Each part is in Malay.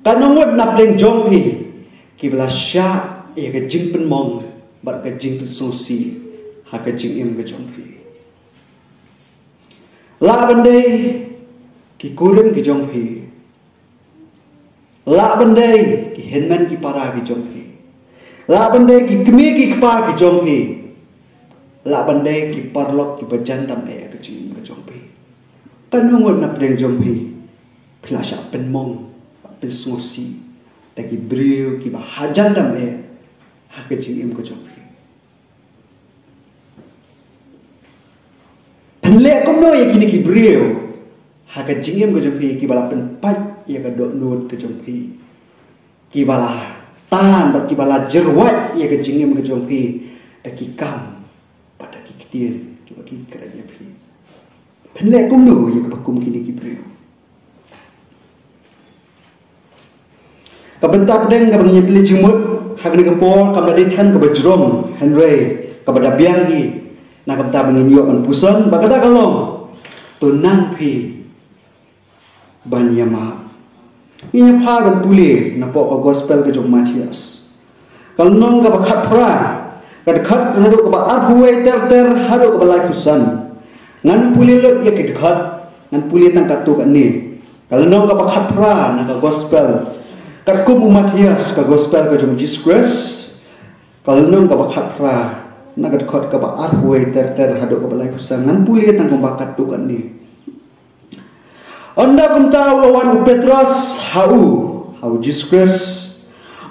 kanongot na pleng jong hi kibla sha e ka jing pen mong bat ka jing pen sosi ha ka jing im ka jong hi la bande ki kuren ki jong hi la bande ki henman ki para ki jong hi la bande ki kmi ki kpa ki jong hi la bande ki parlok ki bajan dam e ka jing ka jong hi kanongot na pleng jong hi pila sha pen mong pen sosi ta ki brio ki ba hajan dam e ha ka jing im ka jong hi le kom no ye kini ki brio ha ka jing im ka jong hi ki bala pen pai ye ka do nut ka jong hi ki bala tan ba ki bala jerwat ye ka jing im ka jong hi ta ki kam pada ki kitien ki ba ki kra ye phi pen le kom no ye ka kum kini ki brio ka bentak deng ka bang ye pli jimut ha ka ni ka pol ka ba di than ka ba jrom henry ka ba da biang gi na kamta bangin yo an puson bagada kalong tunang phi banyama inya pha gan puli na po ka gospel ka jong Matias kalnong ka bakhat pra kad khat hado ka ba arhuai ter hado ka balai pusan ngan puli lot ye kit khat ngan puli tang katu kan ni kalnong ka bakhat pra na ka gospel kad kum Matias ka gospel ka jong Jesus Christ kalnong ka bakhat pra nagat khot ka ba arhuai ter hado ka balai kusangan puli tang kumbakat tu kan ni anda kumta lawan Petros hau Jesus Christ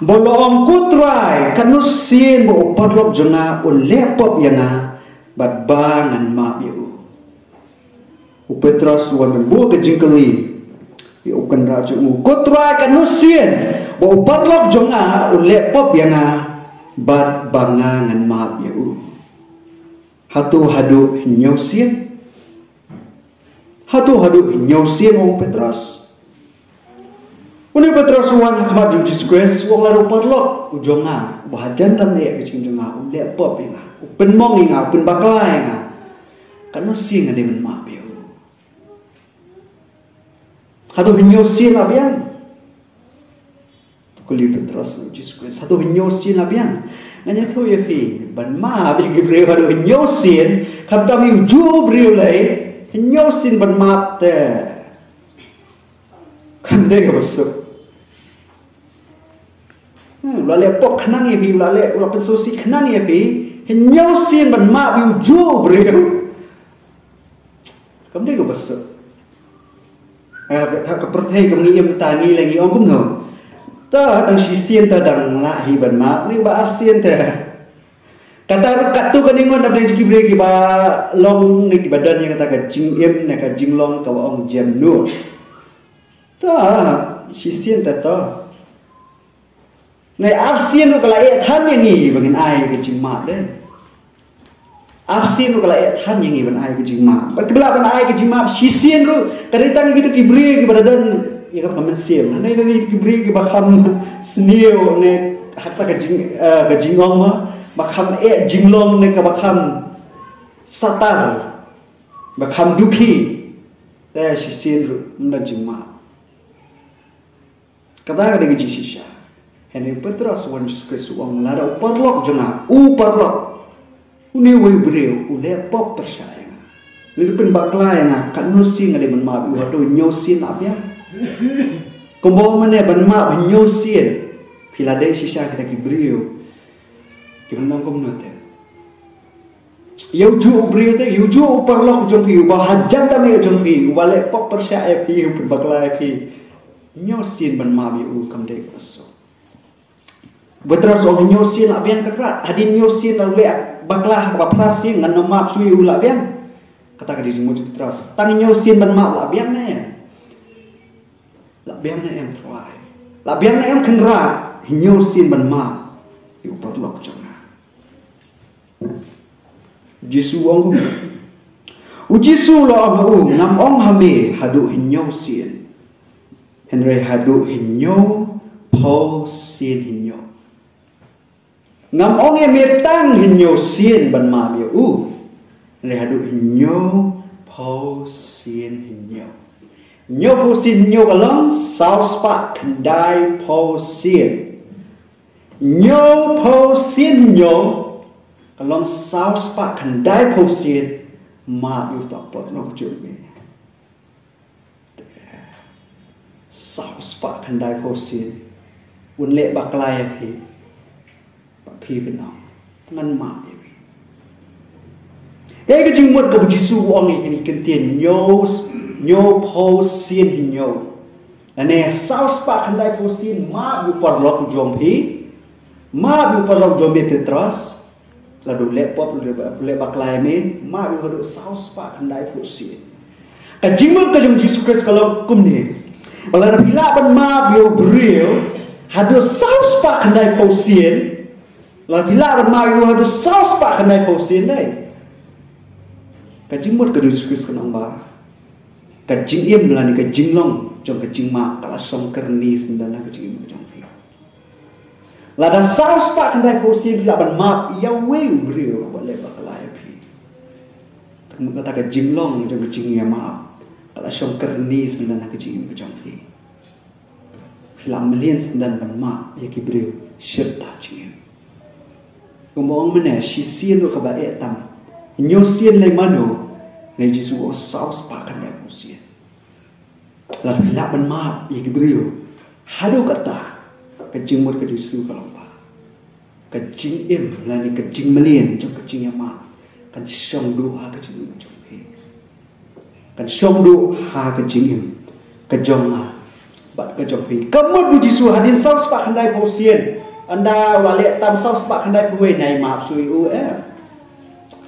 bolo ong kutrai kanus sien bo parlok jona un lepop yana bat bangan ma biu Petros wan bu ke jingkeli yu kan ra ju kutrai kanus sien bo parlok jona un lepop yana bat bangangan maaf ya hatu hadu nyosien ong Petros uni Petros wan hakmat Jesus Christ wong laru parlok ujonga bahajan dam ne ke jonga le pop ya pen mong inga pen baklai nga kan sing ade men maaf ya hatu nyosien abian kuli Petros Jesus Christ satu nyosin abian nganya tu ye pi ban ma bi gibreu hadu nyosin kam ta mi ju breu lai nyosin ban ma te kan de ga besuk la le pok khnang ye pi la le ula pensosi khnang ye pi nyosin ban ma bi ju breu kam de ga besuk ta ka perthai kam ni em ta ni lagi ong kum no ta dang si sien ta dang la hi ban ma ni ba ar sien ta kata katu kan ingon da bang ki bre ki ba long ni ki badan ni kata ka jing em na ka jing long ka ong jam nu ta si sien ta ta nei ar sien ko la e than ni bangin ai ke jing ma de ar sien ko la e than ni ban ai ke jing ma ba kibla ban ai ke jing ma si sien ru kadita ni gitu ki bre ki badan ya kan kamen siam na ini kibri ki bakam sneo ne hatta ka jingong ma bakam jinglong ne ka bakam satar bakam duki ta si sin na jingma kada ka de ji shisha hene Petros wan Jesus Christ wang lara parlok jona parlok uni we breu ule pop percaya ni pen bakla yang kan nusi ngade men ma bi hado nyosin abya kumbawa mana ban ma nyosin pilade shisha kita ki brio ki ban kom note yu ju brio te yu ju parlok jong pi ba hajan ta me jong pi wale pok persya e pi bakla e pi nyosin ban ma bi u kam de so Petros ong nyosin abian kra hadin nyosin le bakla ba prasing ngan ma sui u labian kata ka di Petros tang nyosin ban ma labian ne biang na em fly la biang na em khenra nyosin ban ma yu parlok changa Jesu ong Jesu lo ong ngam ong hame hadu nyosin henry hadu nyo po sin nyo ngam ong e metang nyosin ban ma biu henry hadu nyo po sin nyo Nyo po sin nyo kalong South Park kendai po sin. Nyo po sin nyo kalong South Park kendai po sin. Ma yu tak pot no jumi. South Park kendai po sin. Un le baklai pi. Pak pi benang. Ngan ma yu. Cái chừng một cái bút su ông ấy cái cần tiền nhô po xin nhô là nè sao spa khăn đại po xin ma bu par lok jom phi ma bu par lok jom Petros là đủ lệ pop lệ bạc lai men ma bu đủ sao spa khăn đại po xin cái chừng một cái jom Jesus Christ kalau kum ni kalau ada bila ban ma bu brio hadu sao spa khăn đại po xin là bila ban ma bu hadu sao spa khăn đại po xin đấy cái chính một cái điều Christ con ông bà cái chính im là cái chính long trong cái chính mạc cả sông kerni sendana cái chính im trong phi là đã sao spak ndai ko sin là ban map yêu weu brio boleh bakalai phi thằng người ta cái chính long trong cái chính im map cả sông kerni sendana cái chính im trong phi làm liên sendana ban map ya ki brio serta chính ngomong mana si sien ro ka ba etam nyo sien le mano ne Jesu o sao spak ndai ko sien lalu bila ban map ya brio hadu kata kecing mur ke Jesu kalau ba kecing im la ni kecing melien trong kecing yang map kan song du ha kecing trong he kan song du ha kecing im kejong ma bat kejong he kamut bu Jesu hadin sao spak handai po sien anda wale tam sao spak handai po nai map sui u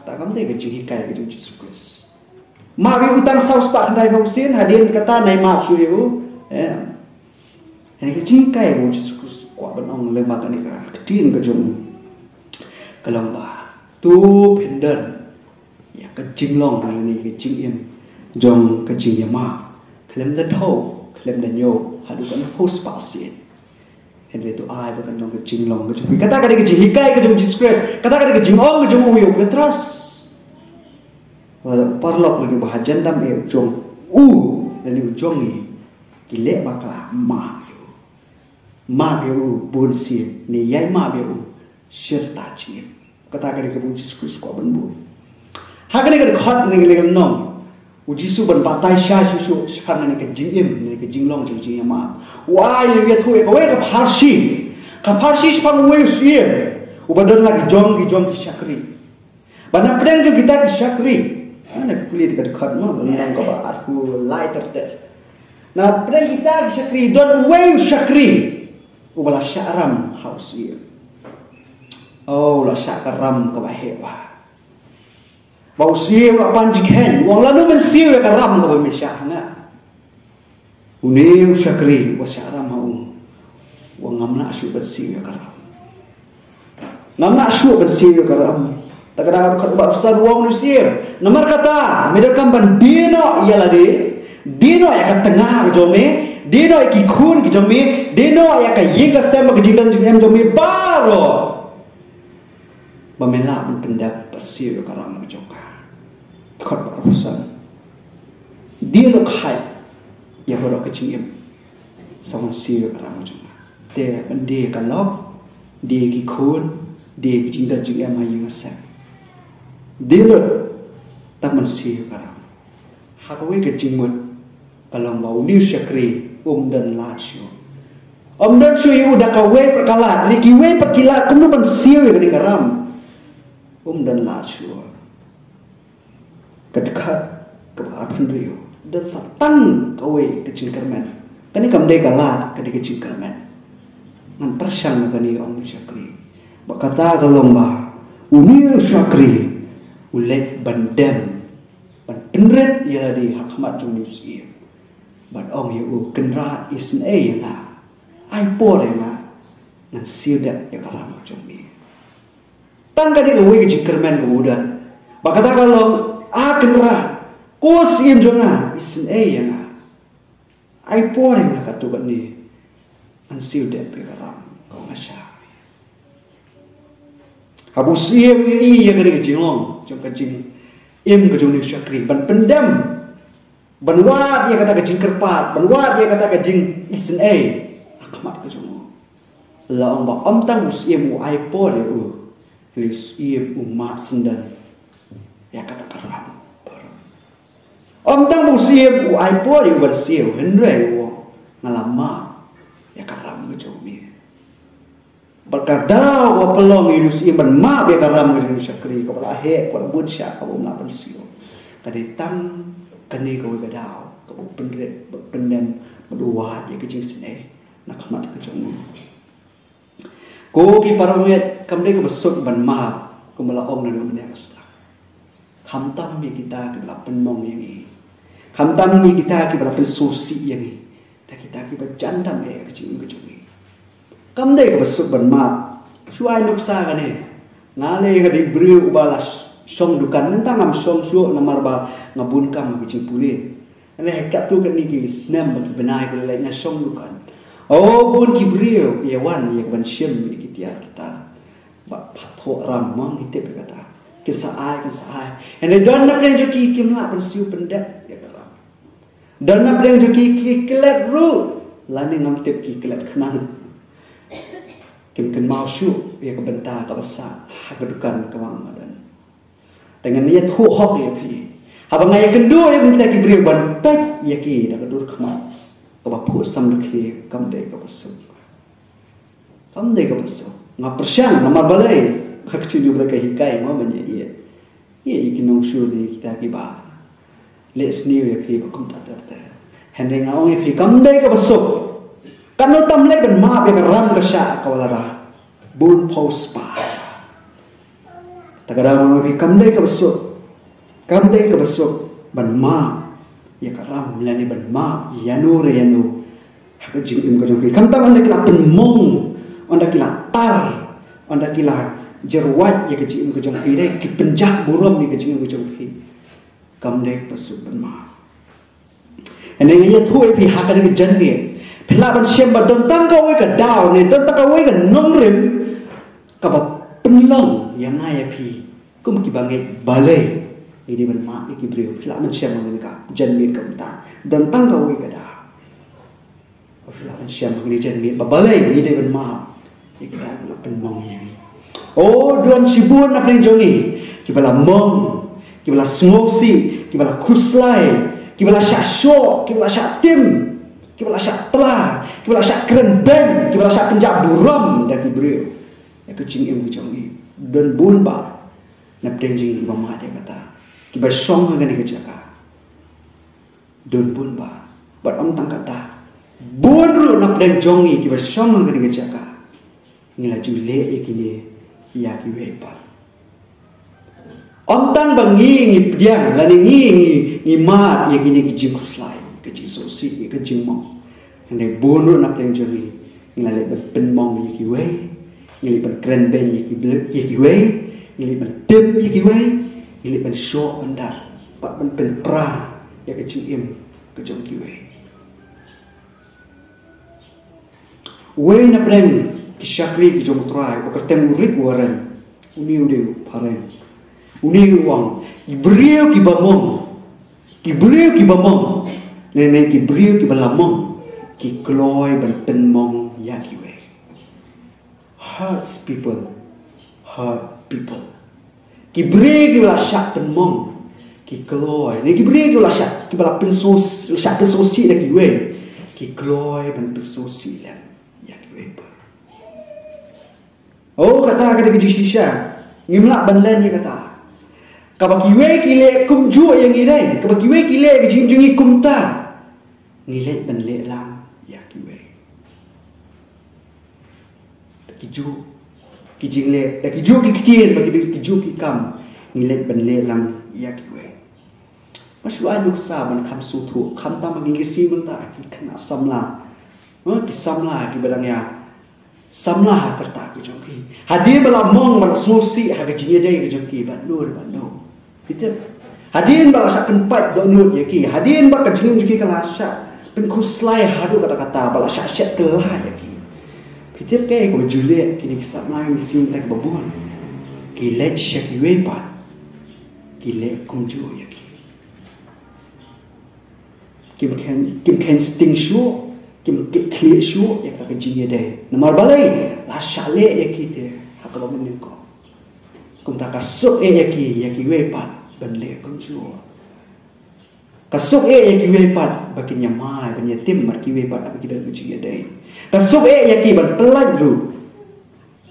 tak kam te kecing hikai ke Jesu Kristus Mari utang saus pak handai hausin hadirin kata nai maaf suyu. Ini kecingkai mo Jesus Kristus kwa banong lemak ni ka ketin ke jong kalamba tu pendel ya kecing long hal ni kecing im jong kecing yama klem dan ho klem dan yo hadu kan host pasin henry tu ai bukan jong kecing long kecing kata kali kecing hikai ke jong Jesus Kristus kata kali kecing ong ke jong uyo petras parlok lagi bahajan dam e jong dan ujong ni gile bakla ma yo bun si ni yai ma yo serta chi kata kali ke Jesus Kristus ko ban bu ha kali ke khot ni le nom u Jesu ban patai sha su khang ni ke jing im ni ke jing long jing ma wa ye ye thu e ko we ka pharsi spang we sie u badan lagi jong ki syakri bana pedang jo kita ki syakri ana kulit dekat khot no nang ko ba aku lai ter na pedang kita ki syakri don we syakri ubala syaram haus ia oh la syakaram ka bahewa bau siu la panjikhen wong lalu men siu ka ram ka be syahna uniu syakri wa syaram hau wong ngamna syu bet siu ka ram ngamna syu bet siu ka ram takada ka besar wong nu siu nomor kata medakam ban dino ialah dino ya ka tengah jome dino ki khun ki jome dino ya ka yinga sama ki jilan jem jome baro bamela pendap persir karam joka khot barusan dino khai ya baro ka jingem sama sir karam joka te bende ka lok de ki khun de ki jilan jem ma yinga sam dino tak mensir karam hakawe ka jingmut kalau mau new syakri dan lasyo dan suyu udah kawe perkala liki we perkila kuno ban siu ni karam dan lasyo kedekat ke apun rio dan satang kawe kecing kermen kani kam de kala kadi kecing kermen ngan persang kani om syakri bakata galomba new syakri ulet bandem ban penret ya di hakmat jumisi but ông yêu kinh ra isn a nga ai po re nga nan siu da ya karam trong mi tang ka di uwi ki kermen ko udan bakata kalau kin ra ko sim jonga isn a nga ai po re nga katu kan ni an siu da pe karam ko masha habu siu i ya ka di jingong trong ka jing im ka jong ni syakri ban pendam Banwat dia kata ke jing kerpat, banwat dia kata ke jing isen akamat ke jomo. La om ba om tang usiem u iPod ya Lis iem umat sendan. Ya kata karam. Om tang usiem u iPod ya bersih henry wo ngalama. Ya karam ke jomo. Berkadau wa pelong idus iem ma be karam ke syakri kepala he kepala bunsya kau na bersih. Kadetang kani kau gadau kau pendem berdua dia kecil sini nak mat kecung ko ki paramet kamde ko besok ban ma ko mala om na ne asta khamtam mi kita ke bela penmong yang ni khamtam mi kita ke bela pensusi yang ni dah kita ke berjanda me kecil ni kamde ko besok ban ma suai nuksa kan ni ngale ka di beri ubalas song dukan nentang am song suo namar ba ngabun kam kecil pulih ane hekat tu kan ni ki snam bagi benai ke lainnya song dukan oh bun ki brio ya wan ya ban siem ni kita ba patho ram mang hitep kata kisah ai ane don nak renjoki kim la ban siu pendek ya kata don nak renjoki ki kelet ru lani ngam tep ki kelet khnang kim ken mau syu ya ke benta ka basa ha kedukan kawang madan dengan niat hok ya pi habang ay kedua ya minta ki brio ban tek ya ki dak dur khamat ka pu sam dukhi kamde ka besok ngap persyang namar balai hak ci juga ka hikai ma banya iya ikinong syu ni kita ki ba let's new ya pi ba kum ta ta hande ngau ya pi kamde ka besok kanu tam le ban ma be ka ram ka sha ka wala ba bun post pa tagara mo pi kamde ka besok ban ma ya karam lani ban ma yanu hak jing im ka jong kam tam anda kila penmong anda kila tar anda kila jerwat ya ka jing im ka jong dai ki penjak burom ni ka jing im ka jong kam dai besok ban ma ene ya thu pi hak ka ni jan ni phela ban siem ba don tang ka wei ka daw ni don tang ka wei ka nong rim ka ba penlong yang ai pi kum ki bangai balai ini bermak iki beliau phela man siam mereka janmit ka ta dan tang ka wi kada phela man siam ni janmit babalai ini bermak iki da penmong yang oh don sibun nak ring jongi ki bala mong ki bala smosi ki bala khuslai ki bala syasho ki bala syatim ki bala syatla ki bala syakren ben ki bala syak penjak buram da ki beliau ya kucing im ki jongi don bun ba nak ring mama dia kata kiba song ngani kecaka don bun ba bat om tang kata bun ru nak den jongi kiba song ngani kecaka ngila jule ikini ya ki wepa om tang bangi ngi pdiang lani ngi mat ya kini ki jing kuslai ki jing sosi ki jing mong ande bun ru nak den jongi ngila le ben mong ki we ngili ben kren ben ki we ngili ben dem ki we ini pen show anda pak pen pra ya kecil im kejong kiwe we na prem kisyakri kejong trai bertemu rik waran uni ude paren uni uang ibrio ki bamong nene ki brio ki balamong ki kloy ben mong ya kiwe hurts people ki beri ki bala syak penmong ki kloy ni ki beri ki bala syak ki bala pensos syak pensosi dak ki we ki kloy ben pensosi lan ya ki we oh kata ki shisha ngimlak ban len ni kata ka ba ki we ki le kum ju yang ni dai ka ba ki we ki le ki jingjungi kum ta ni le ban le lang ya ki we ki ju ki jing le ki ju ki kien bagi ki ju ki kam ni le ban le lang ya ki we masu anu sa ban kam su thu kam ta bagi si ban ta ki kana samla ki samla ki badang ya samla ha kerta ki jong ki hadir bala mong bala susi ha ki jing dai ki jong ki ban nur ban no kita hadin bala sak tempat do nur ya ki hadin ba ka jing ki kala sya pen khuslai hadu kata-kata bala syak syak telah ya ki Pitip kaya ko Juliet kini kisap lain sin tak babon. Kilet syak wepa. Kilet kumju ya ki. kim ken sting shu kim kit clear shu ya ka jing ye dai namar balai la shale ya ki te ha ka min ko kum ta ka su ya ki we pat ban le kum chu ka su ya ki we pat ba ki nyamai ban ye tim mar ki we pat ba ki da jing ye dai ka su ya ki ban pelaj ru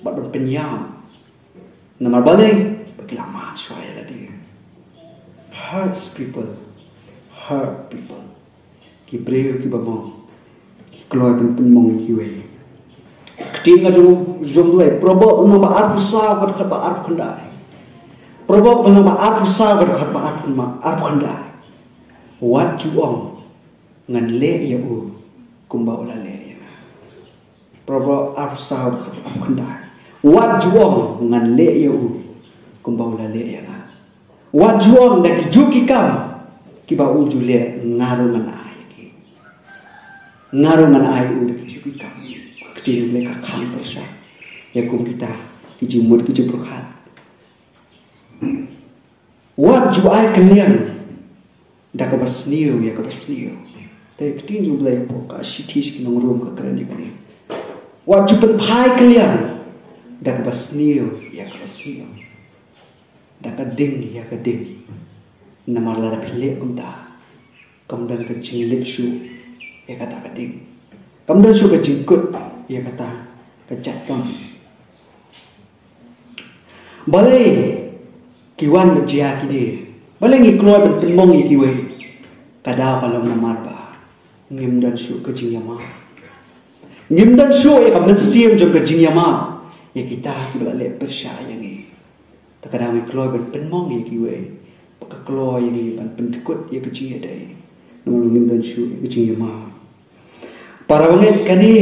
ba ban penyam namar balai ba ki lama shwai la dia hurts people ki breu ki bamong ki kloi pen mong ki we kting jom duai probo no ba ar pusa kat ba ar khanda probo no ba ar pusa kat ba ar khanda wat chu ong ngan le ya u kum ba la le ya probo ar pusa kat ar khanda wat chu ong ngan le ya u kum ba la le ya wat chu ong na ki ju ki kam ki ba u ju le ngaru ngan ai ki ngaru ngan ai u ki ju ki kam kecil mereka kan bersah ya kum kita ki ju mut ki ju prokhat wat ju ai kalian da ka basniu ya ka basniu te ktin ju le po ka shitish ki nong rum ka kran ni kani wat ju pen phai kalian da ka basniu ya ka basniu da ka ding ya ka ding namar la phile kumta kamdan ka chinglik shu ya kata ka ding kamdan shu ka jingkut ya kata ka chattam balai kiwan jia ki de balai ngi kloi ben penmong yi ki we kada kalong namar ba ngimdan shu ka jingyama ngimdan shu ya ka mensiam jom ka jingyama ya kita ki bala le persyaya ngi takada ngi kloi ben penmong yi ki we ka kloi ni ban pentkut ya kecing ya dai nulungin dan shu ya kecing ya ma para wanget kani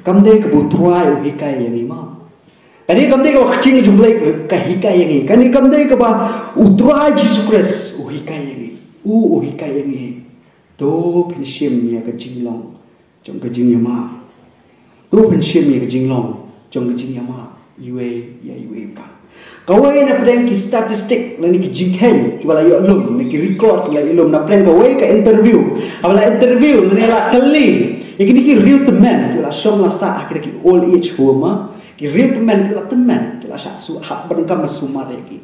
kamde kebutuhan hikai yang ima kani kamde ka kecing jumlai ka hikai yang ini kani kamde ka ba utrai Jesus Christ hikai yang ini hikai yang ini to pensim ya kecing long trong kecing ya ma to pensim ya kecing long trong kecing ya ma yue ya yue pa kawai na prank ki statistik lani ki jinghen wala yo lum ni ki record la ilum na prank kawai ka interview awala interview ni la kali ikini ki real teman la som la sa akhir ki all age homa ki real teman la teman la sa su hak berengkam sumar ki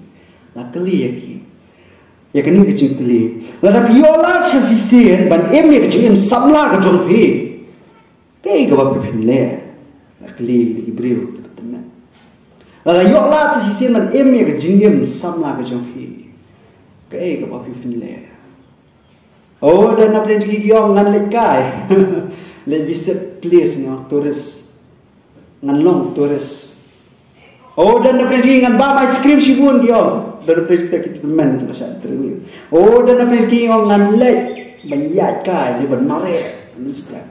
la kali ya kini ki jing kali la da yo la cha sisien ban em ye ki jing samla ka jong phi pe ga ba phin le la kali ki breu la yok la si sin man em ye ka jingem sam la ka jong phi ka e ka pa phi fin le oh dan na plen ki yong ngan le kai le visit place no tourist ngan long tourist oh dan na plen ki ngan ba ice cream si bun ki yong dan plen ki men ka sa interview oh dan na plen ki yong ngan le ban ya kai ni ban mare misla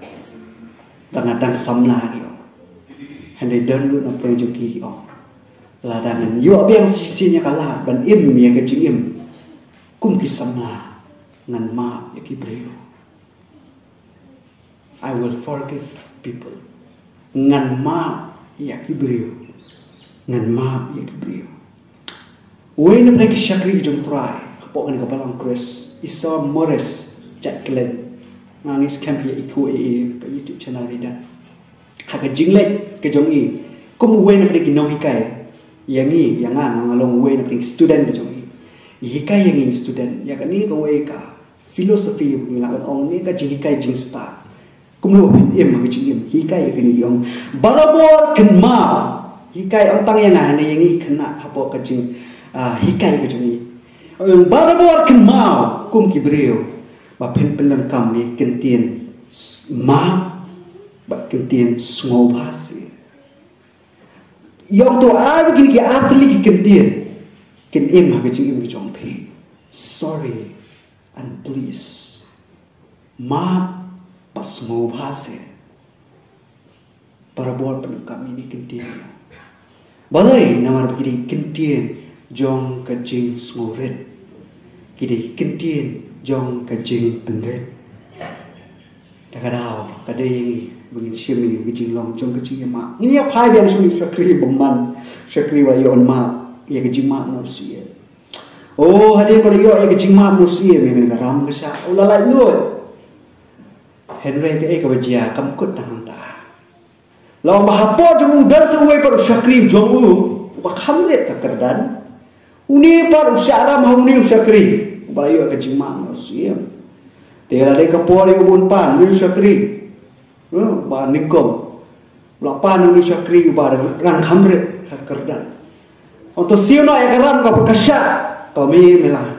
dan sam la ki yong hande dan lu na plen ki yong ladangan yo biang sisinya kalah ban im ya ke jingim kum kisama ngan ma ya ki breu I will forgive people ngan ma ya ki breu ngan ma ya ki breu we na prek shakri jom try po kan ka balang Chris isa Morris Jacqueline nangis camp ya iku ka YouTube channel ida ha ka jingle ke jong i kum we na prek no hikai yang ngalong we na student de jong hikai yang student ya kan ni ko we ka philosophy ngilang ong ni ka hikai jing star kumlo em ma jing hikai kan ni yong balabor kan ma hikai ang tang yang na yang kena hapo ka jing hikai ka jong balabor kan ma kum ki breu ba pen pen kam ni kentien ma ba kentien small basi yang tu ada begini ki atli ki kentir ken em ha kecing em jong phi sorry and please ma pas mau bahasa para bol pen kami ni kentir balai namar begini kentir jong kecing smoret kidi kentir jong kecing tengret takadau kadai begini simi kecing long jong kecing ma ini ya pai biang sumi sakri beman sakri wa yon ma ya kecing ma no si oh hade ko yo ya kecing ma no si me ram ka sha ulala yo Henry ke ka bajia kam kut tang ta law mahapo jung dar suwe par syakri jongu ba khamlet ta kerdan uni par syara mahuni syakri bayu ka jima siam tera de ka pori ubun pan ni syakri ba nikom lapan ni syakri ba rang khamret ta kerdan untuk siuna ya karam ka pakasya kami melah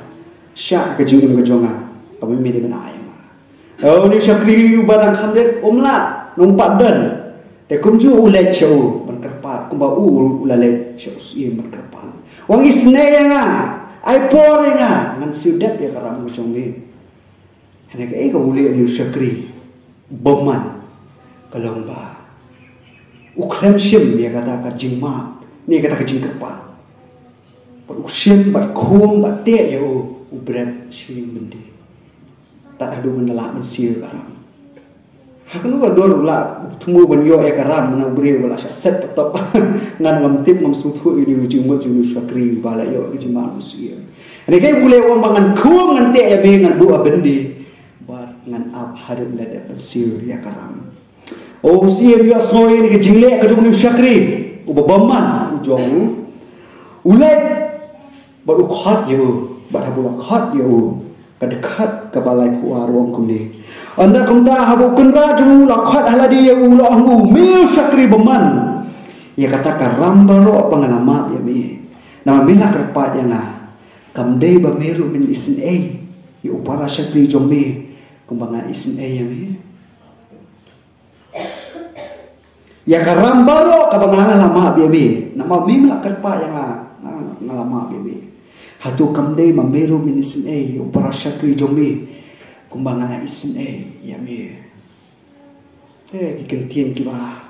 syak ke jung ke jonga kami mi de benai oh ni syakri barang khamlet umla numpat dan te kumju ulet show berkerpat kumba ulale show si berkerpat wang isne yang ai por yang ngan siudat ya karam ngocong ni hene ke ko ulet ni syakri boman kalomba ukram shim ya kata ka jingma ni kata ka jingkerpat pat ushim bat khum bat te ya ubret shi mendi tak ada menelak mensir karam. Haknu ba dor la tumu ban yo e karam na bre wala set petop ngan ngamtip mamsuthu ini ujung junu syakri bala yo ke jema mensir. Ani kai bule wong bangan khum ngan te ya be ngan bu abendi bat ngan ap hadap lada mensir ya karam. Oh sir yo soy ni ke jingle ke junu syakri ubaman ujung ulet baru khat yo bat habu khat yo dekat ke balai kuar wong kumni anda kumta habu kunra julu lakhat haladi ya ulahu mil syakri beman ya kata karam baro pengalaman ya mi nama mila kerpat yang kamdei bameru min isin ya upara syakri jommi kumbangan isin ya mi ya karam baro kabangan lama ya mi nama mila kerpat yang ngalama ya mi hatu kamdei mameru min isin upara syakri jomi kumbangan isin ya mi kikentian kiba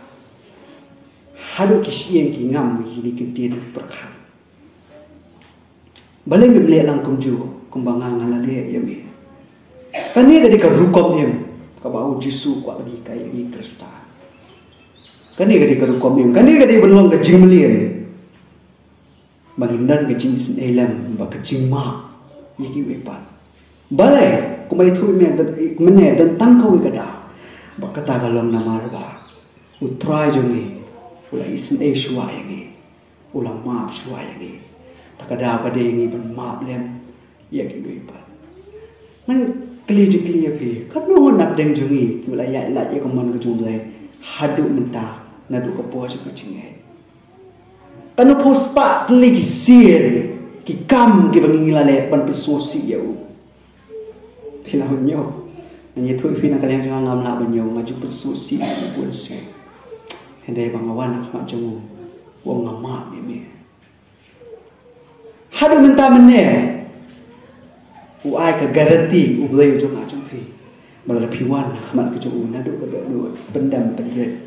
hadu kisien ki ngam hini kentian perkha baleng bele lang kumju kumbangan ngalale ya mi kani gadi ka rukom em ka bau jisu kwa di kai ni krista kani gadi ka rukom em kani gadi belong ka jimlien Bagindan ke jing sin elam ba ke jing ma yiki wepan balai kumai thu me mene dan tang kau kada ba kata galong namar ba utrai jongi ula isin shwa yangi ula ma shwa yangi takada ba de ngi ban ma lem yiki wepan man kli api kanu nak deng jongi ula ya la ye komon ke jong lai hadu menta nadu ko po sa kucing kanu pospa tli kisir ki kam ki bangilale ban pesosi yau pinahunyo nanye thu fina kalian jangan ngam la banyo maju pesosi pun si hende bangawan nak jamu wong ngama ni hadu menta menne uai ka garanti ublay jong ajong pi bala piwan mat ke jong nadu ka do pendam pendet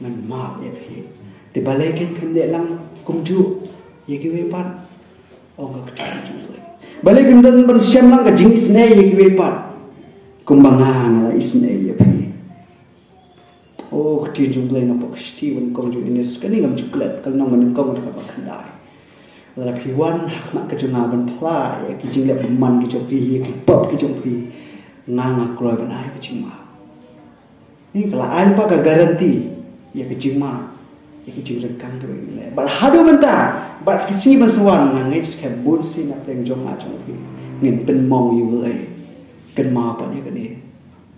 ngan ma ya pi di balai kan kende lang kumju yeki wepan onga kecaju balai gendan bersiam lang ka jingis ne yeki wepan kumbangan la isne ya pi oh ti jumlai na pak Steven komju ines kani ngam cuklet kal nang man kong ka bakandai la piwan mak ka junga ban pla ya ki jingle beman ki jopi ki pop ki jopi nang akloi ban ai ki jingma ni kala ai pa ka garanti ya ki jingma iki jingren kang tu ile bal hadu menta bal kisi bansuan ngai skep bun sin na pleng jong a jong pi ngin pen mong yu le ken ma pa ni kani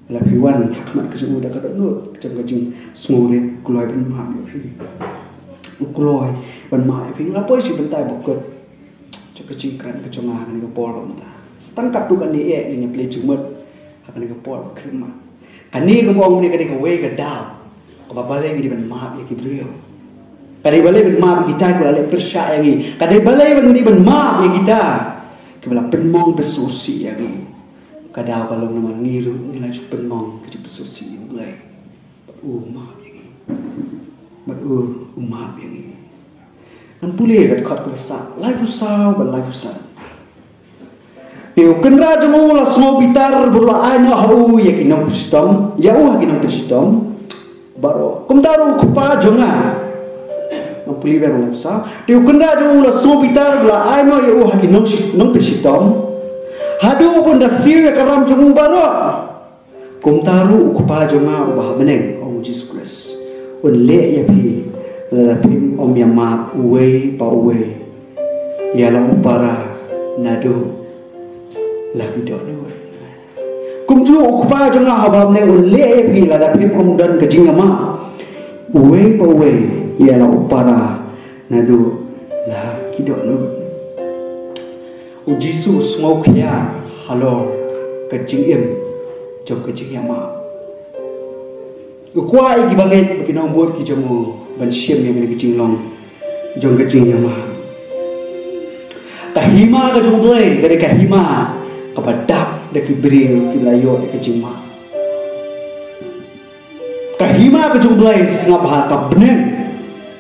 la piwan hakmat ke suda ka no jong ka jing smore kloi pen ma yu pi kloi ban ma pi la poi si bentai bokot jong ka jing kan ka jong a ni ka por menta stangkap tu kan ni ni play jumet akan ka por krima kani ka mong ni ka ka we ka dal ka babale ni ban ma ya ki brio kadai balai bermaaf kita kalau le persya yangi kadai balai bangni bermaaf ya kita kebala penmong besusi yangi kadau kalau nama ngiru nilai penmong ke besusi balai maaf yangi maaf yangi nan pulih kat khat kuasa lai pusau balai pusau Teu kenra jemu la semua pitar berla aino hau ya kinam pistom ya kinam pistom baru kumdaru kupa jonga pulih berang usaha. Dia kena jauh lah so pitar belah aino ya haki nong persitom. Hadu pun dah siu ya karam jemu baru. kum taru ukpa jonga ubah meneng Ong Jesus Christ un le ya pi la pim om yama uwe pa uwe ya la upara nado la video ni kum ju ukpa jonga ubah meneng un le ya pi la pim om dan kejing yama uwe pa uwe ya la upara nado la video ni Jesus ngau khia halo kejing im jom kejing yama kuai ki banget kinong buat ki jomo ban siam yang kejing long jom kejing yama kahima ka jom blai dari kahima kepada deki beri ki layo kejing ma kahima ka jom blai ngap ha ka benen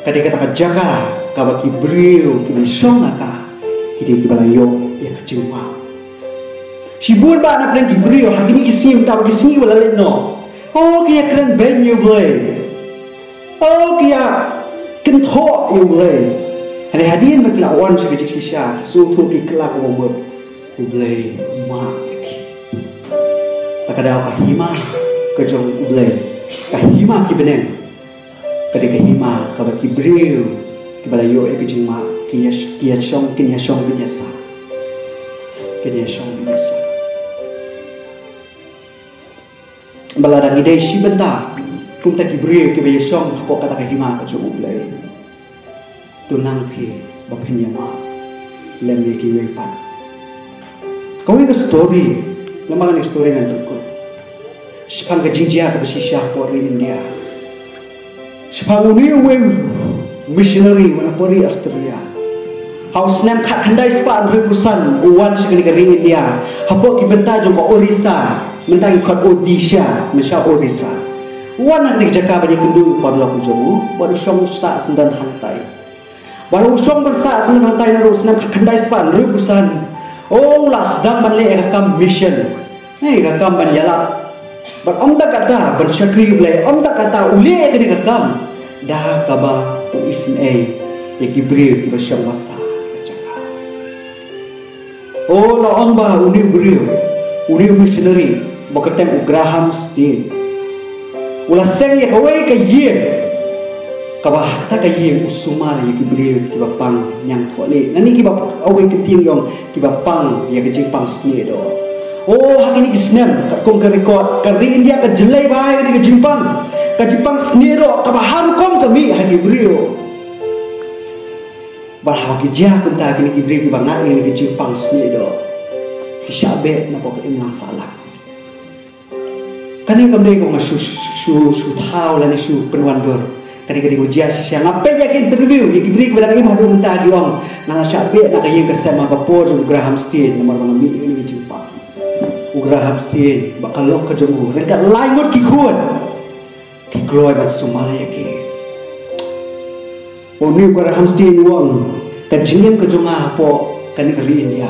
kadi kata jaga ka baki beri ki song aka ki layo ya kejing ma Sibur ba nak lagi beriyo hagi ni kisim tak kisni wala leno. Oh kia keren ben you boleh. Oh kia kentho you boleh. Hari hadirin bagi lawan sebagai kisah suatu kelak umur you boleh mak. Tak ada kahima kejong boleh. Kahima ki benen. Ketika kahima kabaki beriyo kibala yo ekejing mak kia song biasa. Kia song biasa. Baladang ide si benda kum tak kibri ke be song ko kata kahima ka chu ulai tunang phi baphin yama lem ye ki we pa ko ni story lama ni story nan ko sipang ka jinjia ka si sha ko ri India sipang ni we missionary mana pori Australia house name khat handai spa repusan uwan sikali ka ri India hapo ki benta jo ko Orissa mentang ikut Odisha, Malaysia Orissa. Wana ni jaka banyak kundu pada aku jomu, baru song sta sendan hantai. Baru song bersa sendan hantai naru senam kandai span rebusan. Oh lah sedang banle ekam mission. Ni ekam banjala. Bar om tak kata bersyakri boleh, om tak kata uli ke ekam. Dah kaba isin yang diberi bersama masa. Oh la om ba uni beri, uni missionary. Bakatem Graham Steele ula seng ya kawai ka ye kabah ta ka ye usumar ye kibri ki bapang nyang thole ngani ki bap awai ki ting yong ki bapang ye ki jipang sne do oh hakini ki snem ka kong ka record ka ri India ka jelai bai ki jipang sne do kabah har kom ka mi ha kibri yo bah ha ki ja kun ta ki kibri ki bang na ki jipang sne do ki shabe na ko in salah kani kamde ko su thau la ni su penwandor kani kadi ujian sia ngape ya ke interview ye kibri ko lagi madu minta di ong na sabe na kaye kasama ka po Graham Steele nomor mi ni jumpa Graham Steele bakal lok ke jemu rekat lain mod ki khun ki gloy ba sumala ya ke oni Graham Steele wong ka jingen ke jonga po kani kali India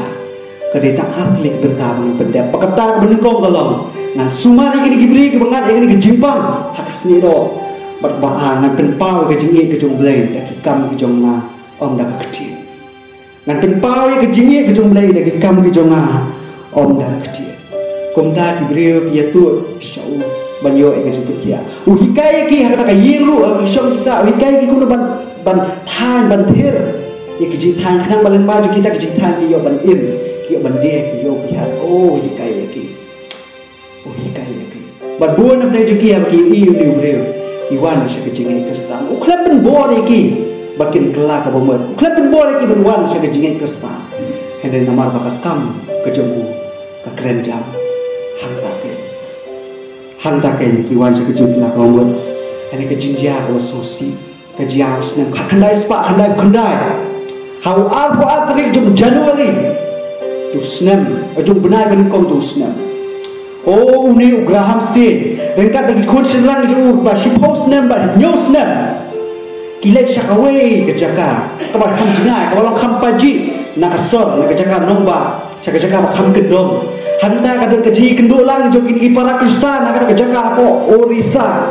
kadi tak atlik bertabang benda pakata benengkong galong nah sumari kini kibri ke bangat ini ke jimpang hak seni do berbahang nan tempau ke jingi ke jong blai dak kam ke jong na om dak kecil nan tempau ke jingi ke jong blai dak kam ke jong na om dak kecil kum ta kibri ya tu syau banyo ke sebut dia hikai ki hak ta yiru syau kisa hikai ki kun ban than ban thir ye ke jing than khang balen ba ju kita ke jing than ki yo ban im ki yo ban de ki yo bihat oh hikai ki Berbuat nak rezeki yang ki iu ni beriu, iwan bisa kejingan Kristen. Uklap pun boleh ki, bakin kelak apa buat. Uklap pun boleh ki berwan bisa kejingan Kristen. Hendak nama bakat kam kejemu, kekerenjam, hantaken iwan bisa kejingan kelak apa buat. Hendak kejinja apa sosi, kejia senang. Kandai spa, kandai. Hau aku jum Januari, jum senam, jum benar benar jum senam. Oh, ni Graham Steele. Rengkat lagi kunci lang ju ba si post number news nam. Kilek syakawai ke jaka. Kabar kam jingai, kabar kam paji nak asor nak jaka nomba. Jaka kam kedom. Hanta kadang keji kenduk lang ju kini para Kristen nak jaka apa Orissa.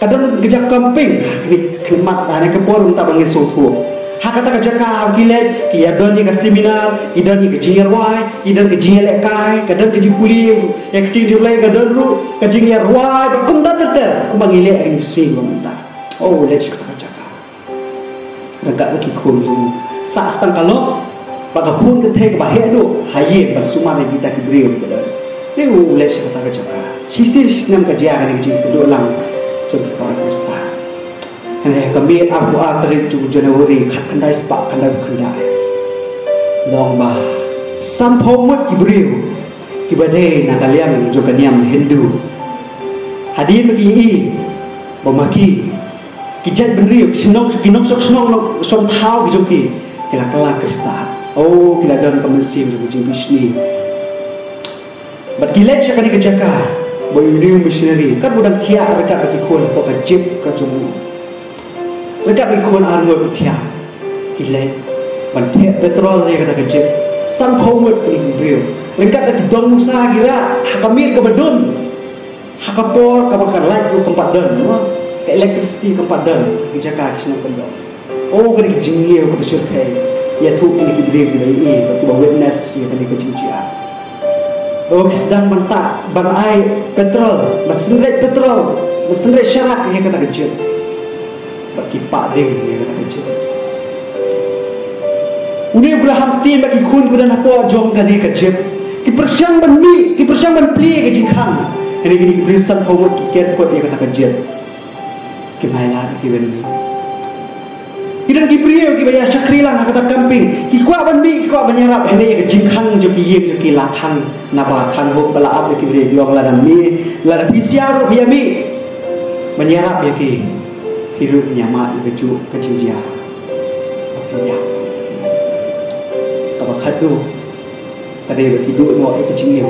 Kadang kejak camping ni kemat ana ke por unta bangin sotu. Hakata ka jaka kilet ki adon ni ka seminar idon ni ka jingir wai idon ka jingir lekai kadon ka jipuli ek ti julai kadon ru ka jingir wai ba kum da ter ku mangile ang sing menta oh let's ka jaka daga ki khum tu sa stang kalok ba ka khun ka thek ba he do haye ba suma ne kita ki breu kadon ni let's ka jaka sistem ka dia ka ni ji do lang so ka sta kami aku tarik tu Januari kandai sepak kandai kandai long bah sampomot kibriu kibade nakaliam juga niam Hindu hadir bagi i bomaki kijat beriu kinok sok snong som thau kijoki kila kala Krista oh kila dan kemesim juga Bisni bat kilet syakani kejaka boy new missionary kan budang tia mereka bagi kol kok kajib kajumu mereka berikut arwah bertiap, kilai, bantai petrol saya kata kecil, sampomet ini beliau. Mereka kata don musa kira, hakamir kebedun, hakapor kabakan light tu tempat don, ke elektrisiti tempat don, dijaka kisah pendon. Oh kena kejengir ke bersyukai, ya tu ini beliau bila ini, batu witness ya kena kejengir. Oh sedang bentak, bantai petrol, mesenret petrol, mesenret syarat ya kata kecil. Bagi pak dia ni kata kerja. Uni Abraham Stein bagi kun pada nak jom tadi kerja. Ki persiang benmi, ki persiang benpli ke jikhan. Ini gini berisan homework kiket kot dia kata kerja. Ki mainan ki benmi. Kita ki priyo ki bayar syakrilang kata camping. Ki kuat benmi, ki kuat menyerap ini ke jikhan jo ki yek jo ki lathan nabakan ho bala ab ki beri biong la dami, la bisiar biami. Menyerap ya ki hidup nyaman keju kecil dia, apa ya? Kalau kado, tadi hidup no kecil ni,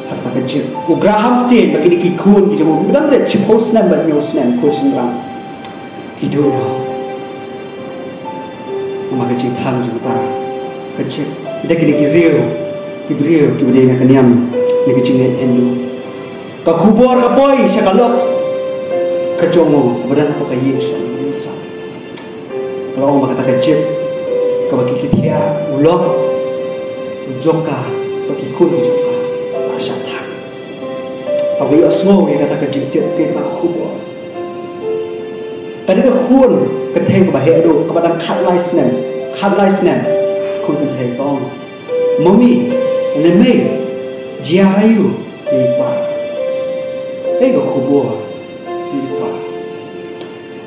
harta kecil. Graham Stein bagi dikikun, kita mau bilang deh, ciposnan bagi osnan, kosin ram, hidup no, mama kecil tham juga kecil. Kita kini kibrio, kita nak kenyam, ni kecil ni Hindu. Kau kubur kapoi, sekalok. Kejomo badan apa kayu sang kalau orang kata kecil kau bagi kita ulok joka bagi kun joka asyatan bagi asmo yang kata kecil kita kubur tadi tu kun keteng bahaya tu kepada kat license kun keteng kau mami neme jiayu ipa kau kubur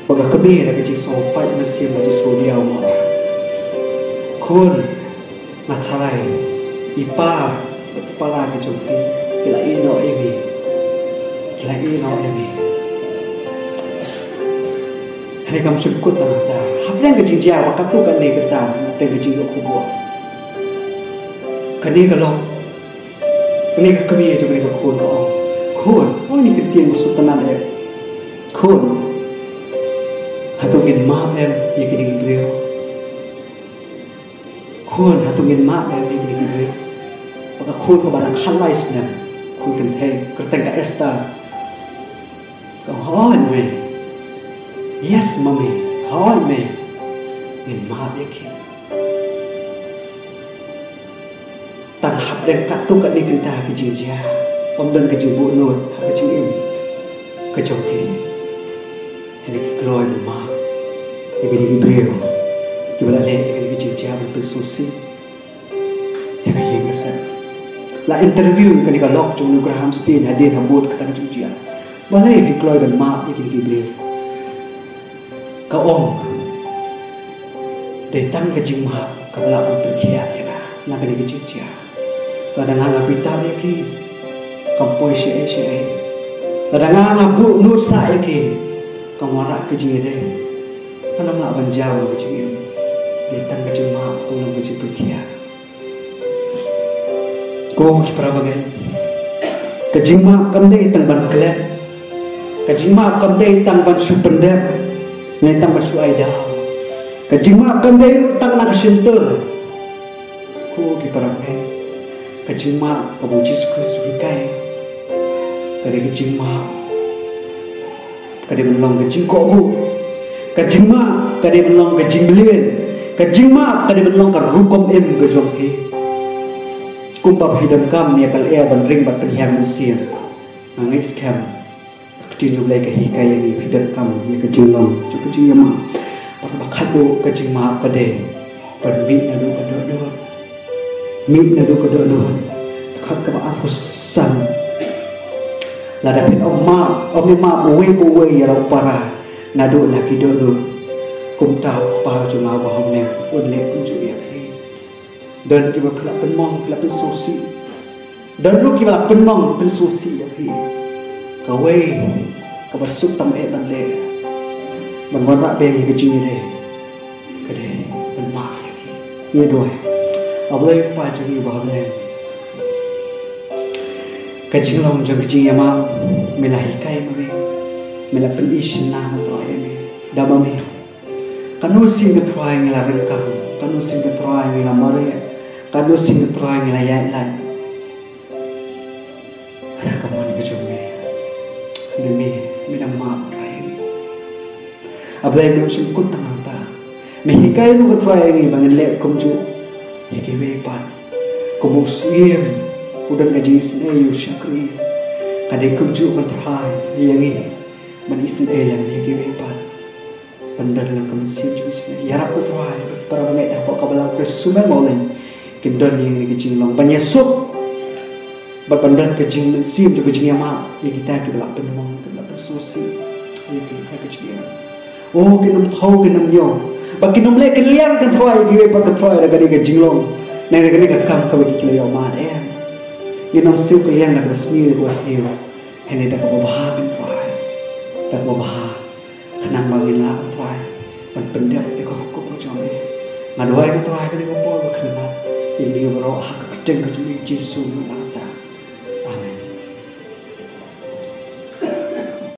Baga kami nak kecik sopai mesin macam sodia awak. Kun matrai ipa kepala kecumpi kila ino emi. Hari kamu cukup tanah dah. Apa yang kecik jauh waktu tu kan ni kita apa yang kecik aku buat. Kani kalau kani kami juga ni kun ni ketian musuh tanah dia. Kun hatungin maaf em ya kini beliau. Kun hatungin maaf em ya kini beliau. Maka kun kebarang halai senang. Kun kerteng ke Esther. Kau hon me. Yes mami, hon me. Ngin maaf ya kini. Tanghap dan katu kat ni kentah kejijah. Om dan kejibu nut, kecil ini. Kejoki. Ini keluar rumah, ini beliau, kita lihat ini jejak bersusi, yang ini besar. La interview kan kita lock jom Graham Stein hadir hambur kata jejak, boleh ini keluar rumah ini beliau. Kau om, datang ke jemaah kebelakang berkiat ya, nak ini jejak. Kadang-kadang kita lagi, kampoi syai, kadang-kadang bu nusa lagi. Kau warak kecil dia, kalau nak banjau kecil, datang ke jemaah, tolong kecil berkiat. Kau pernah bagai, ke jemaah kami datang ban kelab, ke jemaah kami datang ban supendap, datang ban suaida, ke jemaah kami datang nak sentur. Kau pernah bagai, ke jemaah kau Yesus Kristus dikai, ke jemaah. Kadang menolong ke jingkok bu, kajing ma kade menlong kajing belien kajing ma kade menlong ka rukom em ke jong he kumpap hidam kam ni kal e ban ring bat penhiang mesia angis kam kajing lay ka hi kaya ni hidam kam ni kajing long kajing ma pak bakhado kajing ma kade ban mi na do do mi na do do khat ka ba apusan la dapat om ma buwe ya lau para nado lagi dulu kum tahu pa cuma bahom ne unle kunju ya dan kiba kelap penmong kelap pensosi dan lu kiba penmong pensosi ya kawe kabasuk tam ban le ban warna be ke jing de kade ban ma ye doi ablai pa jing bahom ne kajing long jang kajing yama melahi kai mami mela penishin na matroy me dabami kanu sing troy ngila rekam kanu sing troy ngila mare kanu sing troy ngila yai lai ada kaman kajong me demi minam ma trai ablai no sing kut tangata me hikai no troy ngi bangen le kumju hikiwe pan kumusiem udan gaji isne yu syakri kadai kumju matrai yangi man isne yang hikiwe pan pandar lang kamsir ju isne yarap matrai para bangai apa kabalang presumen maulen kindon yang kecing long banyesuk berpandar kecing sim ju kecing yama yang kita kebelak penmong kebelak susi yang kita kecing oh kinum thau kinum yo bakinum le keliang kan thoi giwe pa ka thoi gadi kecing long nang gadi ka kam ka bagi kilo ma em Inam siu kalian nak bersni hene dak babah kan tuai dak babah kenang bangin la kan tuai pan pendek ko ko jom ngadoi kan tuai kan ko pol kenal ini bro hak keteng ke Yesus